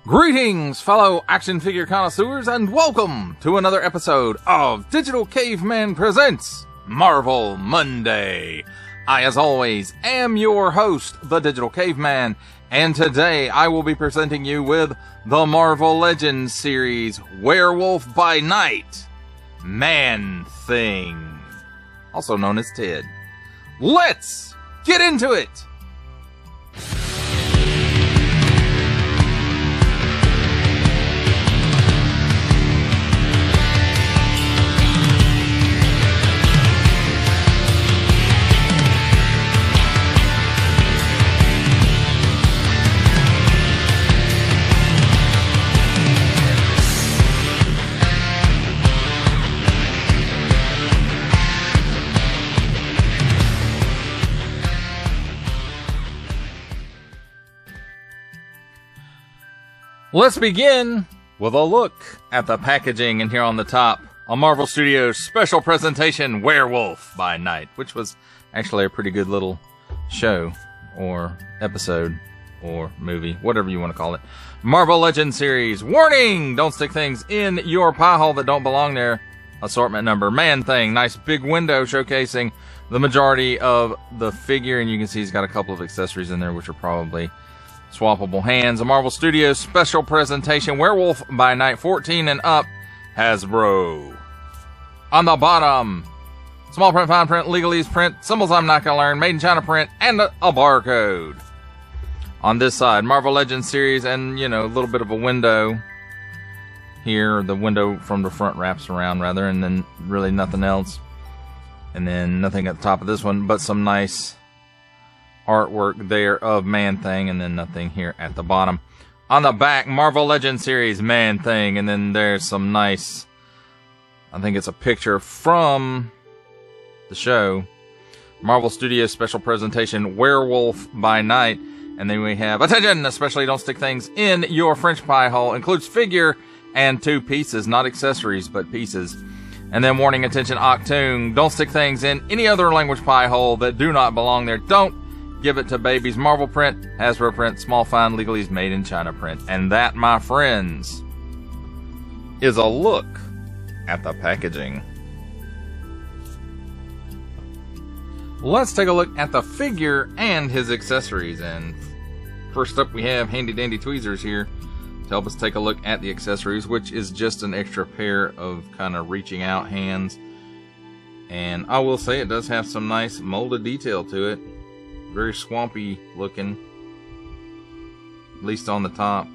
Greetings, fellow action figure connoisseurs, and welcome to another episode of Digital Caveman Presents Marvel Monday. I, as always, am your host, the Digital Caveman, and today I will be presenting you with the Marvel Legends series Werewolf by Night, Man-Thing, also known as Ted. Let's get into it! Let's begin with a look at the packaging, and here on the top, a Marvel Studios special presentation, Werewolf by Night, which was actually a pretty good little show, or episode, or movie, whatever you want to call it. Marvel Legends series, warning! Don't stick things in your pie hole that don't belong there. Assortment number, Man-Thing, nice big window showcasing the majority of the figure, and you can see he's got a couple of accessories in there, which are probably swappable hands. A Marvel Studios special presentation, Werewolf by Night, 14 and up, Hasbro. On the bottom, small print, fine print, legalese print, symbols I'm not gonna learn, made in China print, and a barcode. On this side, Marvel Legends series, and you know, a little bit of a window here. The window from the front wraps around rather, and then really nothing else. And then nothing at the top of this one, but some nice artwork there of Man-Thing, and then nothing here at the bottom. On the back, Marvel Legends series, Man-Thing, and then there's some nice, I think it's a picture from the show, Marvel Studios special presentation, Werewolf by Night. And then we have, attention, especially don't stick things in your French pie hole, includes figure and 2 pieces, not accessories, but pieces. And then warning, attention, Octoon, don't stick things in any other language pie hole that do not belong there. Don't give it to babies. Marvel print, Hasbro print, small fine, legalese, made in China print. And that, my friends, is a look at the packaging. Let's take a look at the figure and his accessories. And first up, we have handy dandy tweezers here to help us take a look at the accessories, which is just an extra pair of kind of reaching out hands. And I will say it does have some nice molded detail to it. Very swampy looking, at least on the top.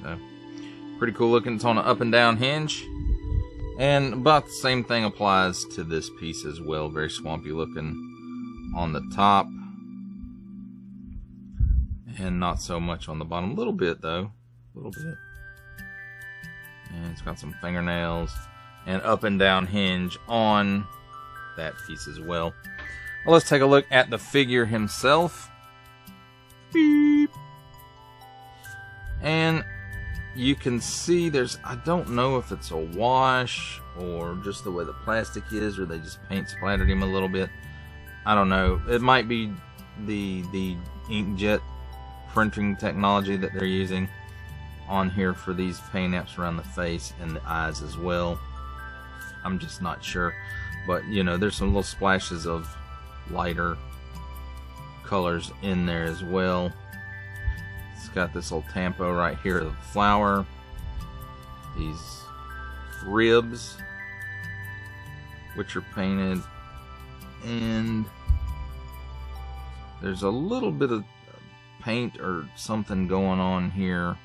So, pretty cool looking. It's on an up and down hinge. And about the same thing applies to this piece as well. Very swampy looking on the top. And not so much on the bottom. A little bit though. A little bit. And it's got some fingernails. And up and down hinge on that piece as well. Well, let's take a look at the figure himself. Beep. And you can see there's, I don't know if it's a wash or just the way the plastic is, or they just paint splattered him a little bit. I don't know. It might be the inkjet printing technology that they're using on here for these paint apps around the face and the eyes as well. I'm just not sure, but you know, there's some little splashes of lighter colors in there as well. It's got this little tampo right here of the flower, these ribs which are painted, and there's a little bit of paint or something going on here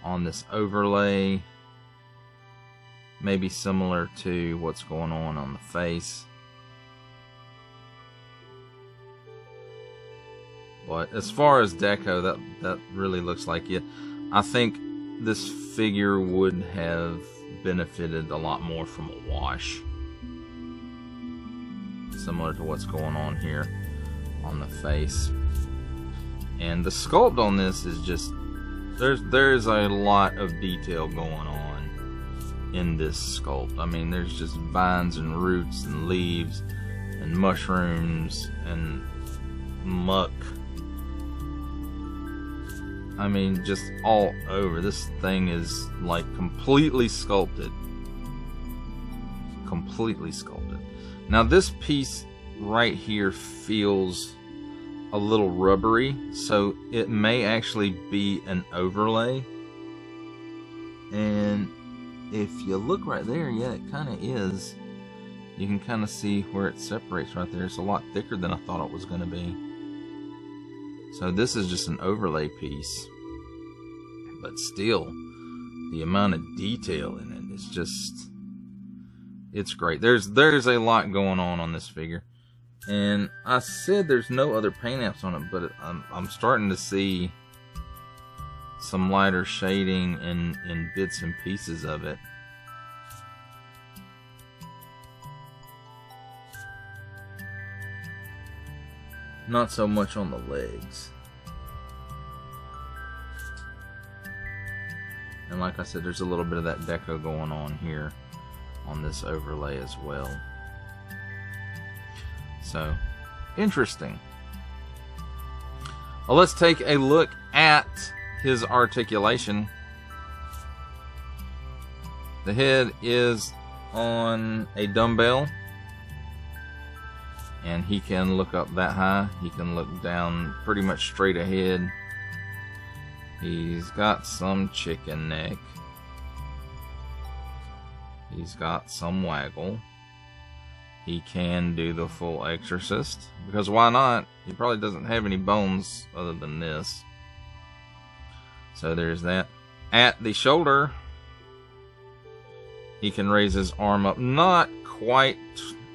on this overlay. Maybe similar to what's going on the face. But as far as deco, that really looks like it. I think this figure would have benefited a lot more from a wash. Similar to what's going on here on the face. And the sculpt on this is just, there's a lot of detail going on in this sculpt. I mean, there's just vines and roots and leaves and mushrooms and muck. I mean, just all over. This thing is like completely sculpted. Completely sculpted. Now this piece right here feels a little rubbery, so it may actually be an overlay. And if you look right there, yeah, it kind of is. You can kind of see where it separates right there. It's a lot thicker than I thought it was going to be. So this is just an overlay piece. But still, the amount of detail in it is just... it's great. There's a lot going on this figure. And I said there's no other paint apps on it, but I'm starting to see some lighter shading in bits and pieces of it. Not so much on the legs. And like I said, there's a little bit of that deco going on here on this overlay as well. So, interesting. Well, let's take a look at his articulation. The head is on a dumbbell, and he can look up that high. He can look down pretty much straight ahead. He's got some chicken neck. He's got some waggle. He can do the full exorcist, because why not? He probably doesn't have any bones other than this. So there's that. At the shoulder, he can raise his arm up, not quite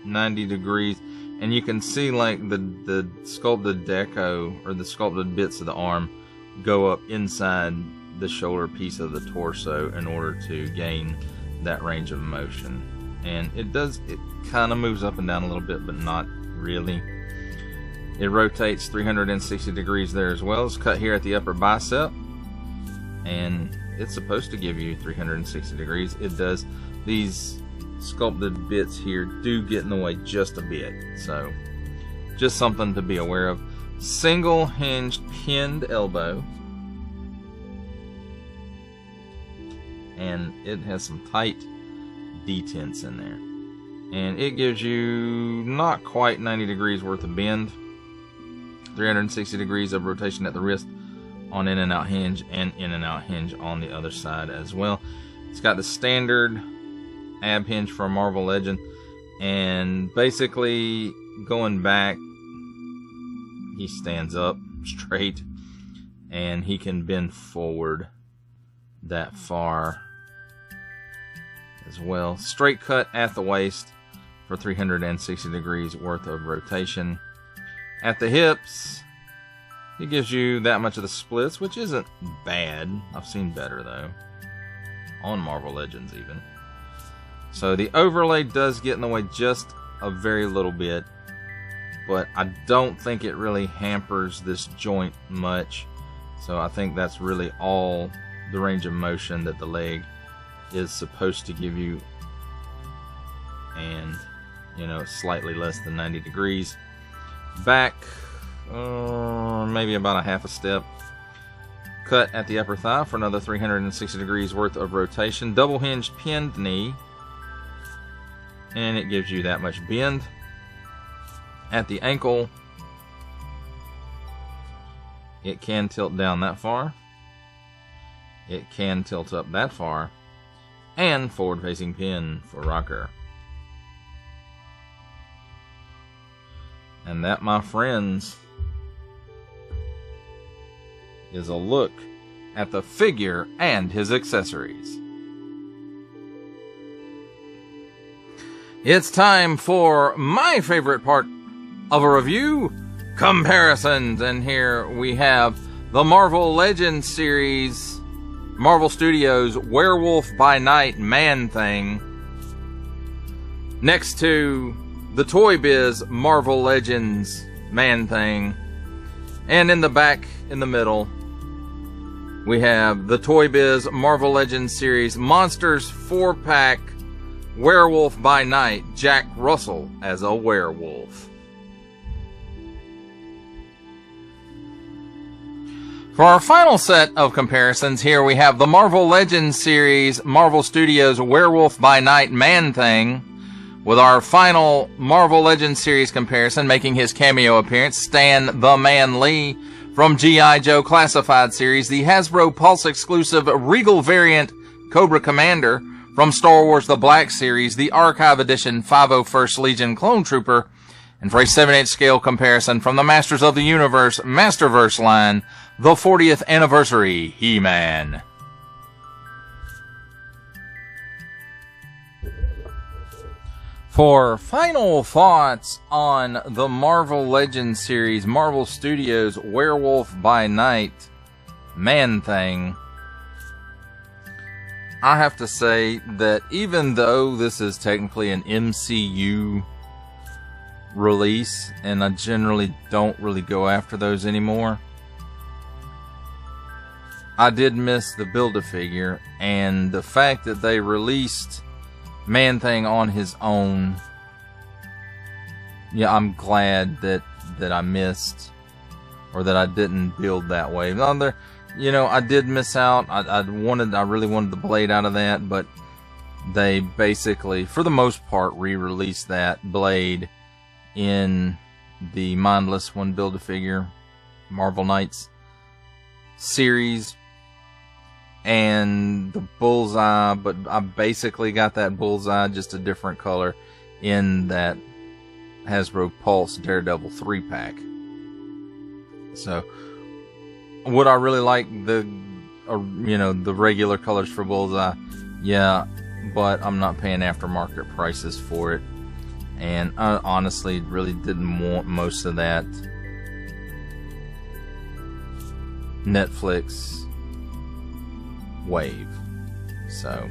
90 degrees, and you can see like the sculpted deco, or the sculpted bits of the arm, go up inside the shoulder piece of the torso in order to gain that range of motion. And it kind of moves up and down a little bit, but not really. It rotates 360 degrees there as well. It's cut here at the upper bicep, and it's supposed to give you 360 degrees. It does. These sculpted bits here do get in the way just a bit, so just something to be aware of. Single hinged pinned elbow, and it has some tight detents in there, and it gives you not quite 90 degrees worth of bend, 360 degrees of rotation at the wrist on in and out hinge, and in and out hinge on the other side as well. It's got the standard ab hinge for a Marvel Legend, and basically going back, he stands up straight, and he can bend forward that far as well. Straight cut at the waist for 360 degrees worth of rotation. At the hips, it gives you that much of the splits, which isn't bad. I've seen better though, on Marvel Legends even. So the overlay does get in the way just a very little bit, but I don't think it really hampers this joint much. So I think that's really all the range of motion that the leg is supposed to give you, and you know, slightly less than 90 degrees. Back maybe about a half a step. Cut at the upper thigh for another 360 degrees worth of rotation. Double hinged pinned knee, and it gives you that much bend. At the ankle, it can tilt down that far, it can tilt up that far, and forward facing pin for rocker. And that, my friends, is a look at the figure and his accessories. It's time for my favorite part of a review, comparisons. And here we have the Marvel Legends series, Marvel Studios Werewolf by Night Man-Thing, next to the Toy Biz Marvel Legends Man-Thing, and in the back, in the middle, we have the Toy Biz Marvel Legends series Monsters 4-pack Werewolf by Night, Jack Russell as a werewolf. For our final set of comparisons, here we have the Marvel Legends series Marvel Studios Werewolf by Night Man-Thing, with our final Marvel Legends series comparison making his cameo appearance, Stan the Man Lee from G.I. Joe Classified series, the Hasbro Pulse exclusive Regal variant Cobra Commander from Star Wars The Black Series, the Archive Edition 501st Legion Clone Trooper, and for a 7/8 scale comparison from the Masters of the Universe Masterverse line, the 40th Anniversary He-Man. For final thoughts on the Marvel Legends series, Marvel Studios Werewolf by Night Man-Thing, I have to say that even though this is technically an MCU release, and I generally don't really go after those anymore, I did miss the Build-A-Figure, and the fact that they released Man-Thing on his own, yeah, I'm glad that I missed, or that I didn't build that way. You know, I did miss out. I really wanted the Blade out of that, but they basically, for the most part, re-released that Blade in the Mindless One Build-A-Figure Marvel Knights series, and the Bullseye, but I basically got that Bullseye, just a different color, in that Hasbro Pulse Daredevil 3-pack. So, would I really like the regular colors for Bullseye? Yeah, but I'm not paying aftermarket prices for it, and I honestly really didn't want most of that Netflix wave. So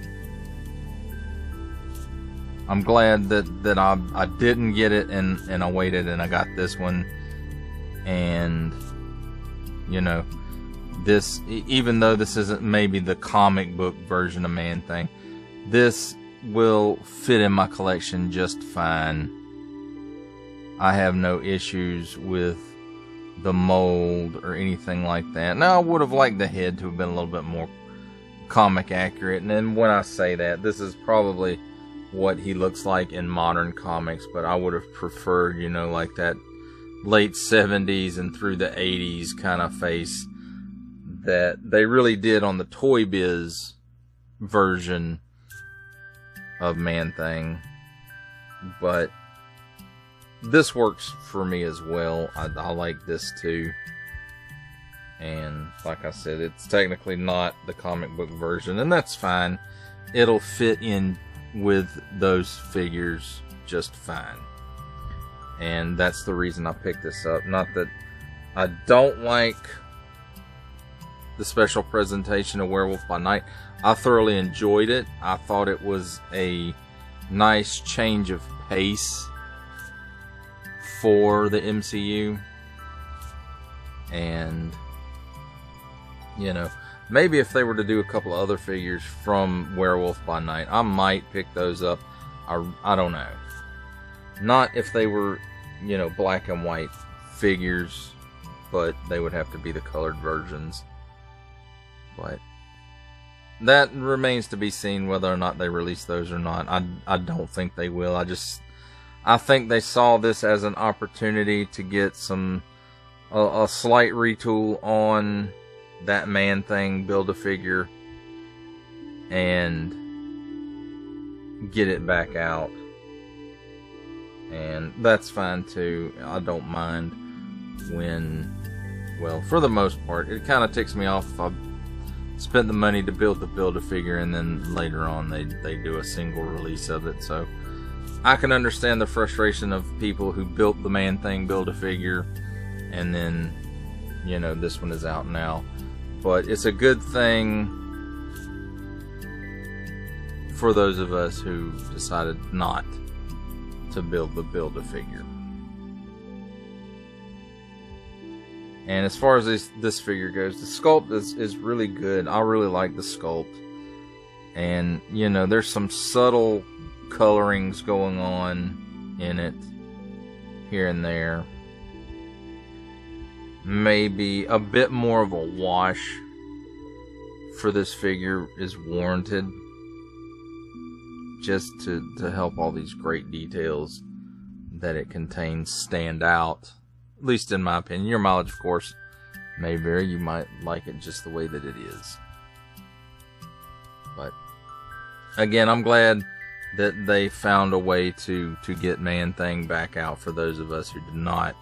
I'm glad that I didn't get it, and I waited and I got this one. And you know, this, even though this isn't maybe the comic book version of Man-Thing, this will fit in my collection just fine. I have no issues with the mold or anything like that. Now, I would have liked the head to have been a little bit more comic accurate, and then when I say that, this is probably what he looks like in modern comics, but I would have preferred, you know, like that late 70s and through the 80s kind of face that they really did on the Toy Biz version of Man-Thing. But this works for me as well. I like this too. And like I said, it's technically not the comic book version, and that's fine. It'll fit in with those figures just fine. And that's the reason I picked this up. Not that I don't like the special presentation of Werewolf by Night. I thoroughly enjoyed it. I thought it was a nice change of pace for the MCU. And you know, maybe if they were to do a couple of other figures from Werewolf by Night, I might pick those up. I don't know. Not if they were, you know, black and white figures, but they would have to be the colored versions. But that remains to be seen whether or not they release those or not. I don't think they will. I think they saw this as an opportunity to get a slight retool on that Man-Thing Build-A-Figure and get it back out, and that's fine too. I don't mind when, well, for the most part, it kind of ticks me off if I spent the money to build the Build-A-Figure and then later on they do a single release of it. So I can understand the frustration of people who built the Man-Thing Build-A-Figure and then, you know, this one is out now. But it's a good thing for those of us who decided not to build the Build-A-Figure. And as far as this figure goes, the sculpt is really good. I really like the sculpt. And, you know, there's some subtle colorings going on in it here and there. Maybe a bit more of a wash for this figure is warranted, just to help all these great details that it contains stand out, at least in my opinion. Your mileage, of course, may vary. You might like it just the way that it is. But again, I'm glad that they found a way to get Man-Thing back out for those of us who did not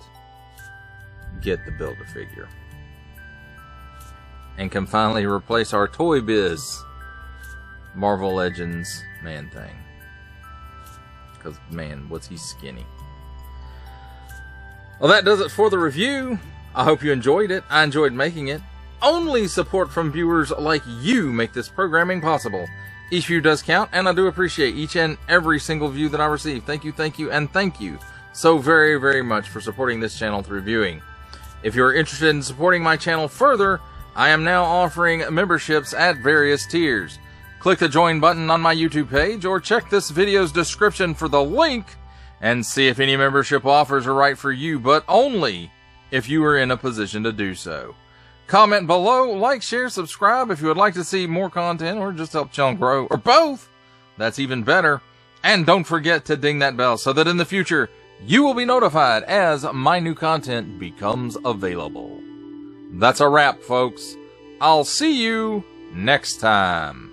get the Build-A-Figure, and can finally replace our Toy Biz Marvel Legends Man-Thing. Because, man, was he skinny. Well, that does it for the review. I hope you enjoyed it. I enjoyed making it. Only support from viewers like you make this programming possible. Each view does count, and I do appreciate each and every single view that I receive. Thank you, and thank you so very, very much for supporting this channel through viewing. If you're interested in supporting my channel further, I am now offering memberships at various tiers. Click the join button on my YouTube page, or check this video's description for the link and see if any membership offers are right for you, but only if you are in a position to do so. Comment below, like, share, subscribe if you would like to see more content or just help channel grow, or both. That's even better. And don't forget to ding that bell so that in the future you will be notified as my new content becomes available. That's a wrap, folks. I'll see you next time.